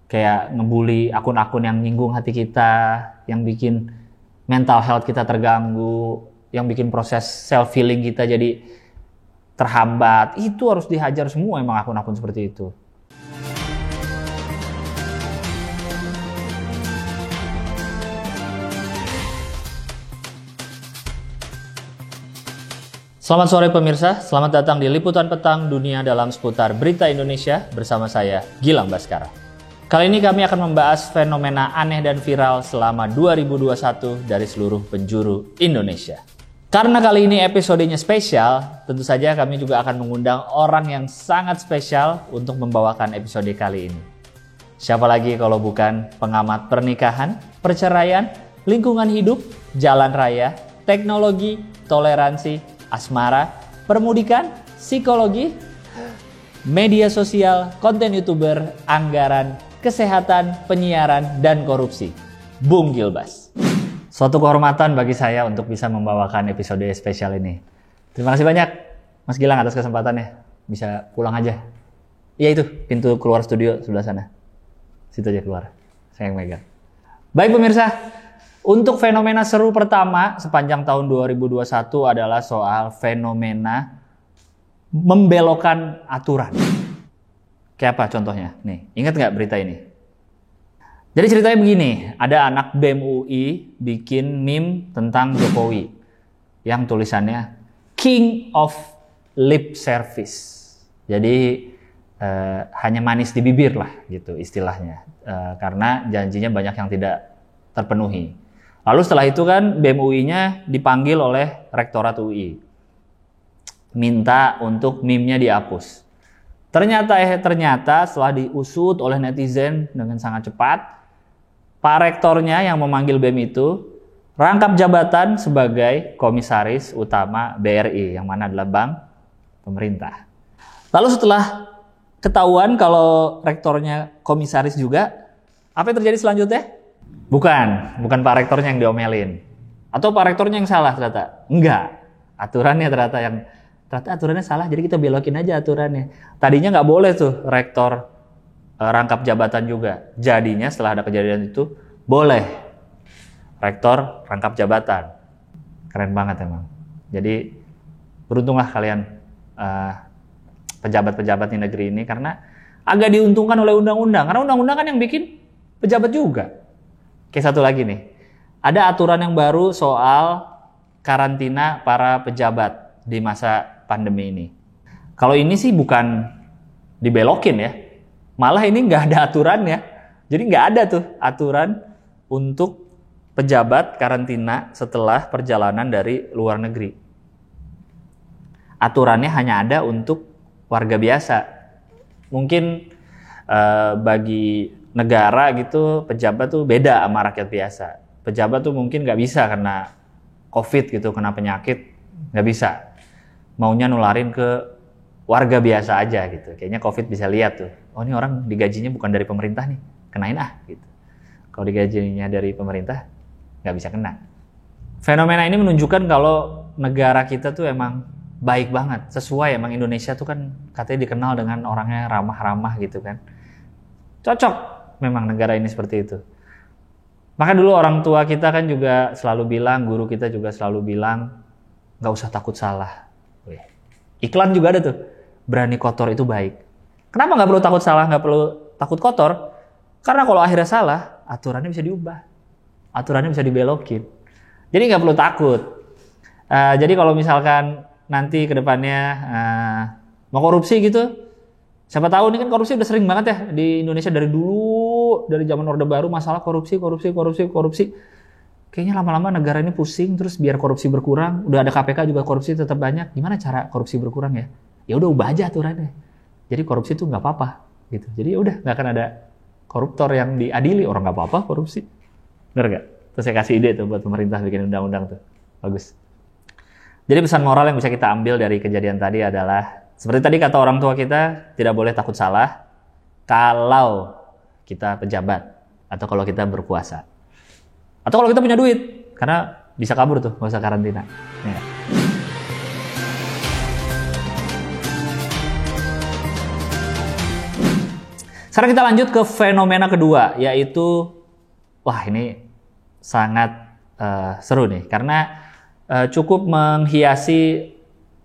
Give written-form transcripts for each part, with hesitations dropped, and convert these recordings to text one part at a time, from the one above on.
kayak ngebully akun-akun yang nyinggung hati kita, yang bikin mental health kita terganggu, yang bikin proses self healing kita jadi terhambat. Itu harus dihajar semua emang akun-akun seperti itu. Selamat sore pemirsa, selamat datang di Liputan Petang Dunia dalam seputar berita Indonesia bersama saya, Gilang Baskara. Kali ini kami akan membahas fenomena aneh dan viral selama 2021 dari seluruh penjuru Indonesia. Karena kali ini episodenya spesial, tentu saja kami juga akan mengundang orang yang sangat spesial untuk membawakan episode kali ini. Siapa lagi kalau bukan pengamat pernikahan, perceraian, lingkungan hidup, jalan raya, teknologi, toleransi, asmara, permudikan, psikologi, media sosial, konten YouTuber, anggaran, kesehatan, penyiaran, dan korupsi. Bung Gilbas. Suatu kehormatan bagi saya untuk bisa membawakan episode spesial ini. Terima kasih banyak, Mas Gilang, atas kesempatannya. Bisa pulang aja. Iya itu, pintu keluar studio sebelah sana. Situ aja keluar. Saya yang megang. Baik pemirsa. Untuk fenomena seru pertama sepanjang tahun 2021 adalah soal fenomena membelokkan aturan. Kayak apa contohnya? Nih, ingat nggak berita ini? Jadi ceritanya begini, ada anak BEM UI bikin meme tentang Jokowi yang tulisannya King of Lip Service. Jadi hanya manis di bibir lah gitu istilahnya, karena janjinya banyak yang tidak terpenuhi. Lalu setelah itu kan BEM UI-nya dipanggil oleh Rektorat UI. Minta untuk meme-nya dihapus. Ternyata setelah diusut oleh netizen dengan sangat cepat, Pak Rektornya yang memanggil BEM itu rangkap jabatan sebagai Komisaris Utama BRI, yang mana adalah bank pemerintah. Lalu setelah ketahuan kalau Rektornya komisaris juga, apa yang terjadi selanjutnya? Bukan Pak Rektornya yang diomelin. Atau Pak Rektornya yang salah ternyata. Enggak. Ternyata aturannya salah, jadi kita belokin aja aturannya. Tadinya nggak boleh tuh Rektor rangkap jabatan juga. Jadinya setelah ada kejadian itu, boleh Rektor rangkap jabatan. Keren banget emang. Jadi beruntunglah kalian pejabat-pejabat di negeri ini, karena agak diuntungkan oleh undang-undang. Karena undang-undang kan yang bikin pejabat juga. Oke, satu lagi nih. Ada aturan yang baru soal karantina para pejabat di masa pandemi ini. Kalau ini sih bukan dibelokin ya. Malah ini nggak ada aturannya. Jadi nggak ada tuh aturan untuk pejabat karantina setelah perjalanan dari luar negeri. Aturannya hanya ada untuk warga biasa. Mungkin bagi negara gitu, pejabat tuh beda sama rakyat biasa. Pejabat tuh mungkin nggak bisa karena COVID gitu, kena penyakit, nggak bisa. Maunya nularin ke warga biasa aja gitu. Kayaknya COVID bisa lihat tuh, oh ini orang digajinya bukan dari pemerintah nih, kenain gitu. Kalau digajinya dari pemerintah, nggak bisa kena. Fenomena ini menunjukkan kalau negara kita tuh emang baik banget, sesuai emang Indonesia tuh kan katanya dikenal dengan orangnya ramah-ramah gitu kan. Cocok memang negara ini seperti itu. Maka dulu orang tua kita kan juga selalu bilang, guru kita juga selalu bilang, nggak usah takut salah. Iklan juga ada tuh, berani kotor itu baik. Kenapa nggak perlu takut salah, nggak perlu takut kotor? Karena kalau akhirnya salah, aturannya bisa diubah, aturannya bisa dibelokin. Jadi nggak perlu takut. Jadi kalau misalkan nanti kedepannya mau korupsi gitu, siapa tahu ini kan korupsi udah sering banget ya di Indonesia dari dulu, dari zaman Orde Baru masalah korupsi. Kayaknya lama-lama negara ini pusing, terus biar korupsi berkurang, udah ada KPK juga korupsi tetap banyak. Gimana cara korupsi berkurang ya? Ya udah ubah aja aturannya. Jadi korupsi itu nggak apa-apa gitu. Jadi udah nggak akan ada koruptor yang diadili, orang nggak apa-apa korupsi. Bener nggak? Terus saya kasih ide tuh buat pemerintah bikin undang-undang tuh, bagus. Jadi pesan moral yang bisa kita ambil dari kejadian tadi adalah seperti tadi kata orang tua kita, tidak boleh takut salah kalau kita pejabat atau kalau kita berkuasa. Atau kalau kita punya duit, karena bisa kabur tuh, nggak usah karantina. Ya. Sekarang kita lanjut ke fenomena kedua, yaitu, wah ini sangat seru nih, karena cukup menghiasi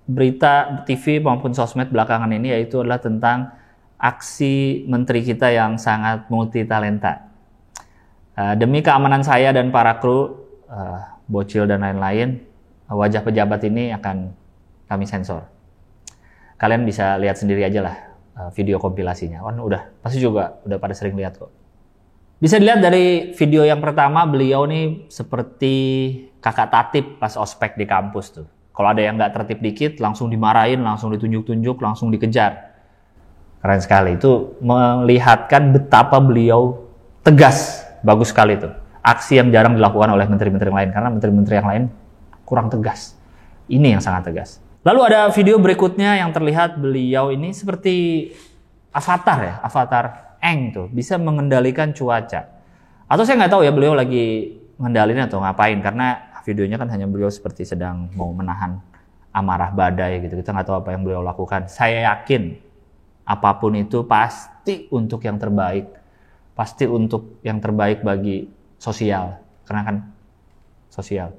berita TV maupun sosmed belakangan ini, yaitu adalah tentang aksi menteri kita yang sangat multi talenta. Demi keamanan saya dan para kru, bocil dan lain-lain, wajah pejabat ini akan kami sensor. Kalian bisa lihat sendiri aja lah video kompilasinya. Pasti juga udah pada sering lihat kok. Bisa dilihat dari video yang pertama, beliau nih seperti kakak tatip pas ospek di kampus tuh. Kalau ada yang nggak tertib dikit, langsung dimarahin, langsung ditunjuk-tunjuk, langsung dikejar. Keren sekali. Itu melihatkan betapa beliau tegas. Bagus sekali tuh. Aksi yang jarang dilakukan oleh menteri-menteri yang lain. Karena menteri-menteri yang lain kurang tegas. Ini yang sangat tegas. Lalu ada video berikutnya yang terlihat beliau ini seperti avatar ya. Avatar Aang tuh. Bisa mengendalikan cuaca. Atau saya nggak tahu ya beliau lagi ngendalin atau ngapain. Karena videonya kan hanya beliau seperti sedang mau menahan amarah badai gitu. Kita nggak tahu apa yang beliau lakukan. Saya yakin apapun itu pasti untuk yang terbaik. Pasti untuk yang terbaik bagi sosial. Karena kan sosial.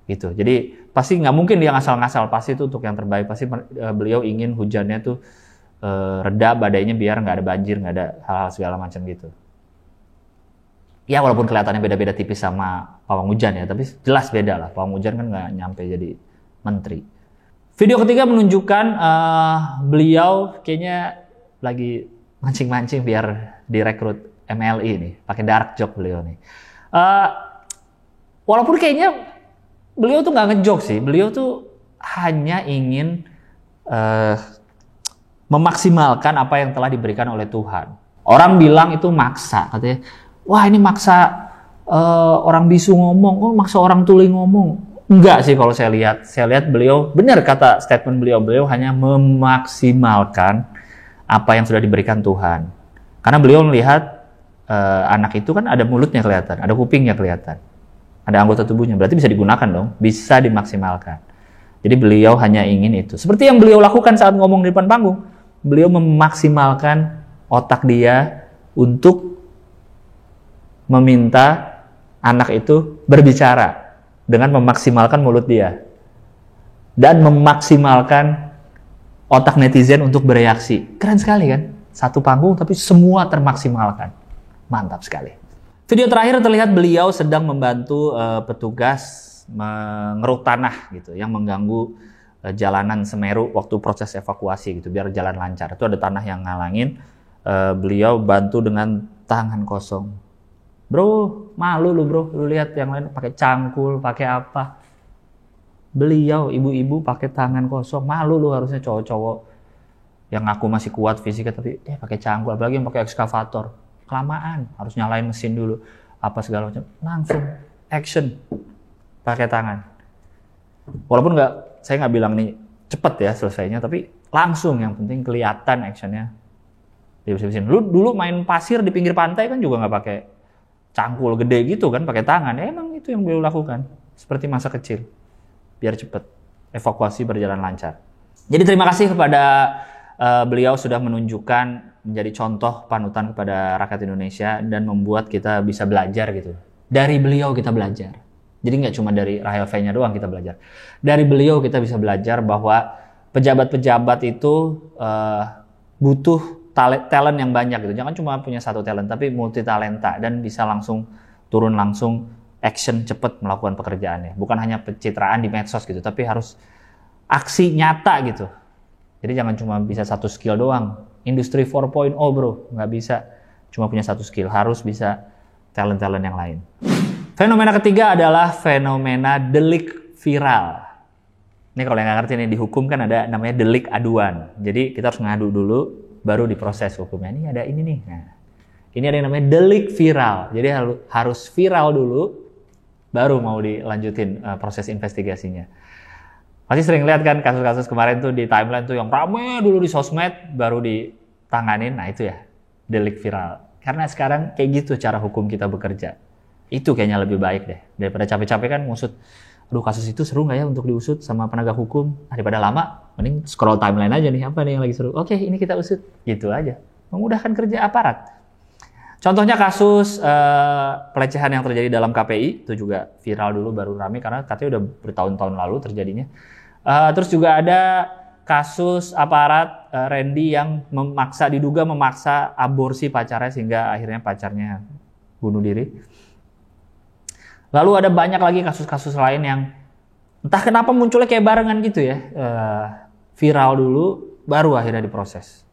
Gitu. Jadi pasti nggak mungkin dia ngasal-ngasal. Pasti itu untuk yang terbaik. Pasti beliau ingin hujannya tuh reda, badainya biar nggak ada banjir, nggak ada hal-hal segala macam gitu. Ya walaupun kelihatannya beda-beda tipis sama pawang hujan ya, tapi jelas beda lah. Pawang hujan kan nggak nyampe jadi menteri. Video ketiga menunjukkan beliau kayaknya lagi mancing-mancing biar direkrut MLI nih, pakai dark joke beliau nih. Walaupun kayaknya beliau tuh nggak ngejok sih, beliau tuh hanya ingin memaksimalkan apa yang telah diberikan oleh Tuhan. Orang bilang itu maksa, katanya. Wah ini maksa orang bisu ngomong, maksa orang tuli ngomong. Enggak sih kalau saya lihat. Saya lihat beliau, benar kata statement beliau hanya memaksimalkan apa yang sudah diberikan Tuhan. Karena beliau melihat anak itu kan ada mulutnya kelihatan, ada kupingnya kelihatan, ada anggota tubuhnya, berarti bisa digunakan dong, bisa dimaksimalkan. Jadi beliau hanya ingin itu. Seperti yang beliau lakukan saat ngomong di depan panggung. Beliau memaksimalkan otak dia untuk meminta anak itu berbicara dengan memaksimalkan mulut dia dan memaksimalkan otak netizen untuk bereaksi. Keren sekali kan? Satu panggung tapi semua termaksimalkan. Mantap sekali. Video terakhir terlihat beliau sedang membantu petugas mengeruk tanah gitu yang mengganggu jalanan Semeru waktu proses evakuasi gitu biar jalan lancar. Itu ada tanah yang ngalangin, beliau bantu dengan tangan kosong. Bro, malu lu bro, lu lihat yang lain pakai cangkul, pakai apa. Beliau, ibu-ibu pakai tangan kosong, malu lu harusnya cowok-cowok yang ngaku masih kuat fisiknya tapi pakai cangkul, apalagi yang pakai ekskavator. Kelamaan, harus nyalain mesin dulu, apa segala macam. Langsung action pakai tangan. Walaupun saya nggak bilang nih cepet ya selesainya, tapi langsung yang penting kelihatan actionnya. Lu dulu main pasir di pinggir pantai kan juga nggak pakai cangkul gede gitu kan, pakai tangan. Emang itu yang beliau lakukan seperti masa kecil biar cepet evakuasi berjalan lancar. Jadi terima kasih kepada beliau sudah menunjukkan menjadi contoh panutan kepada rakyat Indonesia dan membuat kita bisa belajar gitu. Dari beliau kita belajar. Jadi nggak cuma dari Rahel V-nya doang kita belajar. Dari beliau kita bisa belajar bahwa pejabat-pejabat itu butuh talent yang banyak gitu. Jangan cuma punya satu talent, tapi multi talenta dan bisa langsung turun langsung action cepet melakukan pekerjaannya. Bukan hanya pencitraan di medsos gitu, tapi harus aksi nyata gitu. Jadi jangan cuma bisa satu skill doang. Industri 4.0 bro, nggak bisa cuma punya satu skill, harus bisa talent-talent yang lain. Fenomena ketiga adalah fenomena delik viral. Ini kalau yang nggak ngerti nih, di hukum kan ada namanya delik aduan. Jadi kita harus ngadu dulu, baru diproses hukumnya. Ini ada ini nih. Nah, ini ada yang namanya delik viral. Jadi harus viral dulu, baru mau dilanjutin proses investigasinya. Pasti sering lihat kan kasus-kasus kemarin tuh di timeline tuh yang rame dulu di sosmed, baru ditanganin. Nah itu ya, delik viral. Karena sekarang kayak gitu cara hukum kita bekerja. Itu kayaknya lebih baik deh. Daripada capek-capek kan ngusut, aduh kasus itu seru nggak ya untuk diusut sama penegak hukum? Daripada lama, mending scroll timeline aja nih, apa nih yang lagi seru. Oke, ini kita usut. Gitu aja. memudahkan kerja aparat. Contohnya kasus pelecehan yang terjadi dalam KPI, itu juga viral dulu baru rame karena katanya udah bertahun-tahun lalu terjadinya. Terus juga ada kasus aparat Randy yang diduga memaksa aborsi pacarnya sehingga akhirnya pacarnya bunuh diri. Lalu ada banyak lagi kasus-kasus lain yang entah kenapa munculnya kayak barengan gitu ya. Viral dulu baru akhirnya diproses.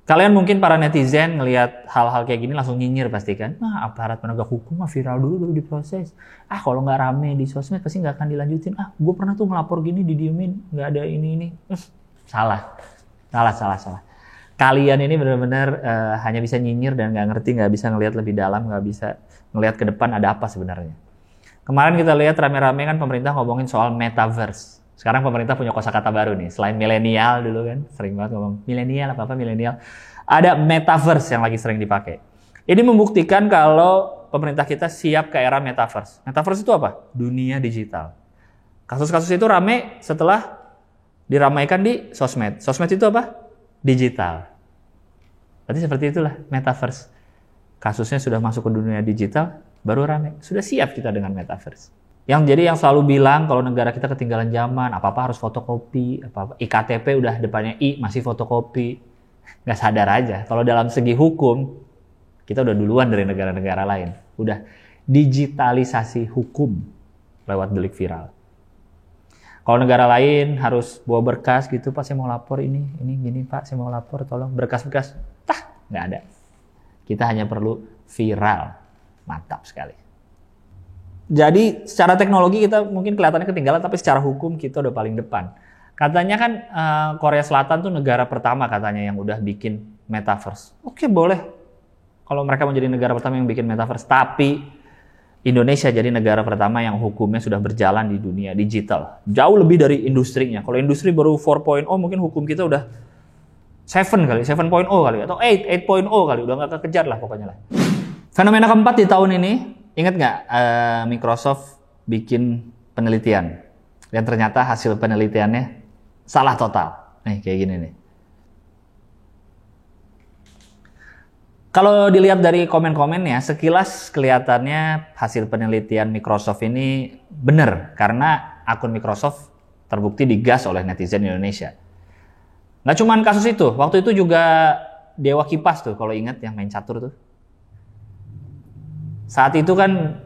Kalian mungkin para netizen ngelihat hal-hal kayak gini langsung nyinyir pasti kan. Nah, aparat penegak hukum mah viral dulu baru diproses. Kalau nggak rame di sosmed pasti nggak akan dilanjutin. Gue pernah tuh ngelapor gini didiemin, nggak ada ini. Salah. Kalian ini benar-benar hanya bisa nyinyir dan nggak ngerti, nggak bisa ngelihat lebih dalam, nggak bisa ngelihat ke depan ada apa sebenarnya. Kemarin kita lihat rame-rame kan pemerintah ngomongin soal metaverse. Sekarang pemerintah punya kosakata baru nih. Selain milenial dulu kan, sering banget ngomong milenial apa milenial. Ada metaverse yang lagi sering dipakai. Ini membuktikan kalau pemerintah kita siap ke era metaverse. Metaverse itu apa? Dunia digital. Kasus-kasus itu rame setelah diramaikan di sosmed. Sosmed itu apa? Digital. Berarti seperti itulah metaverse. Kasusnya sudah masuk ke dunia digital, baru rame. Sudah siap kita dengan metaverse. Yang selalu bilang kalau negara kita ketinggalan zaman, apa-apa harus fotokopi, apa-apa IKTP udah depannya I masih fotokopi. Nggak sadar aja. Kalau dalam segi hukum, kita udah duluan dari negara-negara lain. Udah digitalisasi hukum lewat delik viral. Kalau negara lain harus bawa berkas gitu, Pak saya mau lapor ini gini Pak, saya mau lapor tolong berkas-berkas. Nggak ada. Kita hanya perlu viral. Mantap sekali. Jadi secara teknologi kita mungkin kelihatannya ketinggalan, tapi secara hukum kita udah paling depan. Katanya kan Korea Selatan tuh negara pertama katanya yang udah bikin metaverse. Oke, boleh. Kalau mereka menjadi negara pertama yang bikin metaverse, tapi Indonesia jadi negara pertama yang hukumnya sudah berjalan di dunia digital. Jauh lebih dari industrinya. Kalau industri baru 4.0 mungkin hukum kita udah 7.0 kali atau 8.0 kali, udah nggak kekejar lah pokoknya lah. Fenomena keempat di tahun ini, ingat nggak Microsoft bikin penelitian dan ternyata hasil penelitiannya salah total. Nih kayak gini nih. Kalau dilihat dari komen-komennya, sekilas kelihatannya hasil penelitian Microsoft ini benar karena akun Microsoft terbukti digas oleh netizen Indonesia. Nggak cuma kasus itu, waktu itu juga Dewa Kipas tuh kalau ingat yang main catur tuh. Saat itu kan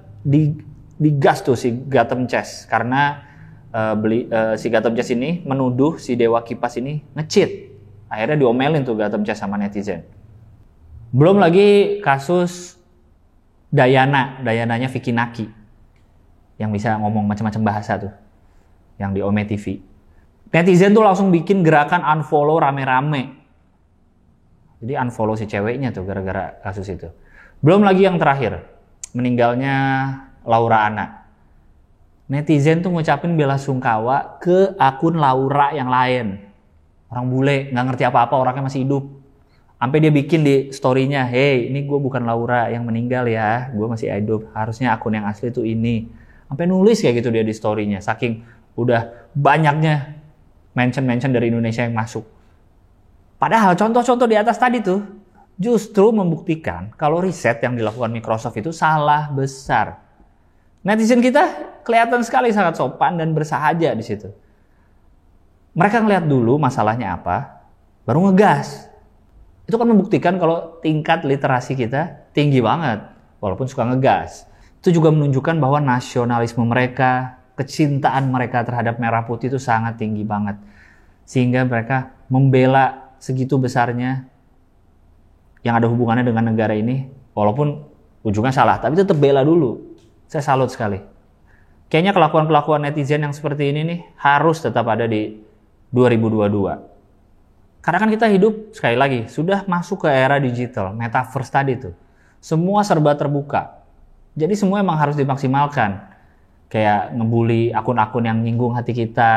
digas tuh si Gotham Chess karena si Gotham Chess ini menuduh si Dewa Kipas ini nge-cheat. Akhirnya diomelin tuh Gotham Chess sama netizen. Belum lagi kasus Dayananya Vicky Naki yang bisa ngomong macam-macam bahasa tuh yang di Ome TV. Netizen tuh langsung bikin gerakan unfollow rame-rame. Jadi unfollow si ceweknya tuh gara-gara kasus itu. Belum lagi yang terakhir, meninggalnya Laura Anna. Netizen tuh ngucapin bela sungkawa ke akun Laura yang lain. Orang bule, nggak ngerti apa-apa, orangnya masih hidup. Sampai dia bikin di story-nya, hey ini gue bukan Laura yang meninggal ya, gue masih hidup. Harusnya akun yang asli tuh ini. Sampai nulis kayak gitu dia di story-nya, saking udah banyaknya mention dari Indonesia yang masuk. Padahal contoh-contoh di atas tadi tuh justru membuktikan kalau riset yang dilakukan Microsoft itu salah besar. Netizen kita kelihatan sekali sangat sopan dan bersahaja di situ. Mereka ngeliat dulu masalahnya apa, baru ngegas. Itu kan membuktikan kalau tingkat literasi kita tinggi banget, walaupun suka ngegas. Itu juga menunjukkan bahwa nasionalisme mereka, kecintaan mereka terhadap merah putih itu sangat tinggi banget. Sehingga mereka membela segitu besarnya yang ada hubungannya dengan negara ini, walaupun ujungnya salah, tapi tetap bela dulu. Saya salut sekali. Kayaknya kelakuan-kelakuan netizen yang seperti ini nih harus tetap ada di 2022. Karena kan kita hidup, sekali lagi, sudah masuk ke era digital, metaverse tadi tuh. Semua serba terbuka. Jadi semua emang harus dimaksimalkan. Kayak ngebully akun-akun yang nyinggung hati kita,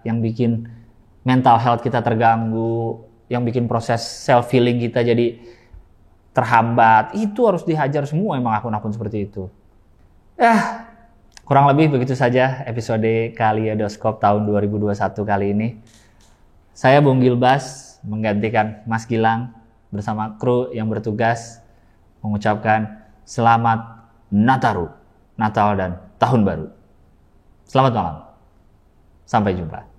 yang bikin mental health kita terganggu, yang bikin proses self-healing kita jadi terhambat. Itu harus dihajar semua emang akun-akun seperti itu. Kurang lebih begitu saja episode Kaleidoskop tahun 2021 kali ini. Saya Bung Gilbas menggantikan Mas Gilang. bersama kru yang bertugas mengucapkan selamat Nataru, Natal dan Tahun Baru. Selamat malam. Sampai jumpa.